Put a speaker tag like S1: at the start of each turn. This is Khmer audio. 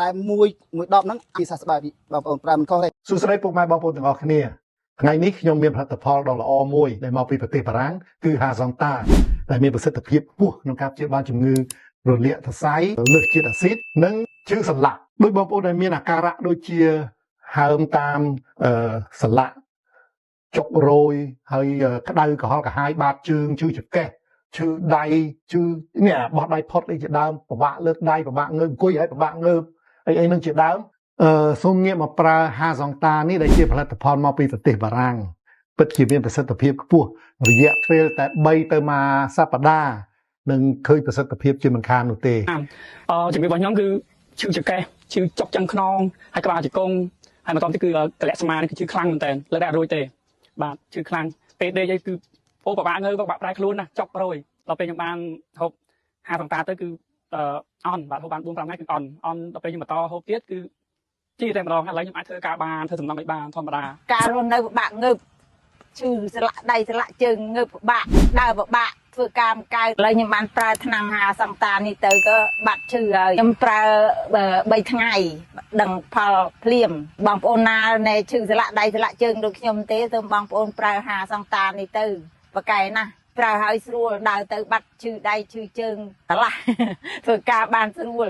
S1: តែមួយដបហ្នឹងពីសាស្ត្របងប្អូនប្រើមិនខុសទេសួស្តីពុកម៉ែបងប្អូនទាំងអស់គ្នាថ្ងៃនេះខ្ញុំមានផលិតផលដ៏ល្អមួយដែលមកពីប្រទេសបារាំងគឺហាសង់តាដែលមានប្រសិទ្ធភាពខ្ពស់ក្នុងការព្យាបាលជំងឺរលាកសរសៃលើសជាតិអាស៊ីតនិងឈឺសន្លាក់ដោយបងប្អូនដែលមានអាការៈដូចជាហើមតាមសន្លាក់ចុករយហើយក្តៅក្រហល់ក្រហាយបាតជើងឈឺចង្កេះឈឺដៃឈឺនេះបោះដៃផុតអីជាដើមពិបាកលើកដៃពិបាកងើបអង្គុយហើយពិបាកងើបអីនឹងជាដើមសូមងាកមកប្រើហាសង់តានេះដែលជាផលិតផលមកពីប្រទេសបារាំងពិតជាមានប្រសិទ្ធភាពខ្ពស់រយៈពេលតែ3ទៅមួយសប្តាហ៍នឹងឃើញប្រសិទ្ធភាពជាមិនខាននោះទេ
S2: ជំងឺរបស់ខ្ញុំគឺឈឺចង្កេះឈឺចុកចាំងខ្នងហើយក្បាលជង្គង់ហើយបន្ទាប់ទៀតគឺកលៈស្មានេះគឺឈឺខ្លាំងមែនតើលើតែអត់រួចទេបាទឈឺខ្លាំងពេលដេកអីគឺអូពិបាកងើបពិបាកប្រែខ្លួនណាចុករយដល់ពេលខ្ញុំបានហូបហាសង់តាទៅគឺអន់បាទហូបបាន 4-5 ថ្ងៃគឺអន់ដល់ពេលខ្ញុំបន្តហូបទៀតគឺជីតែម្ដងឥឡូវខ្ញុំអាចធ្វើការបានធ្វើសំណងឲ្យបានធម្មតា
S3: ការរស់នៅពិបាកងើបឈឺស្លាក់ដៃស្លាក់ជើងងើបពិបាកដើរពិបាកធ្វើការមកកើតឥឡូវខ្ញុំបានប្រើថ្នាំហាសង់តានេះទៅក៏បាត់ឈឺហើយខ្ញុំប្រើ3ថ្ងៃដឹងផលភ្លាមបងប្អូនណានៃឈឺស្លាក់ដៃស្លាក់ជើងដូចខ្ញុំទេសូមបងប្អូនប្រើហាសង់តានេះទៅប្រកែណាស់ប្រើឲ្យស្រួលដើរទៅបាត់ឈឺដៃឈឺជើងឆ្លាស់ធ្វើការបានស្រួល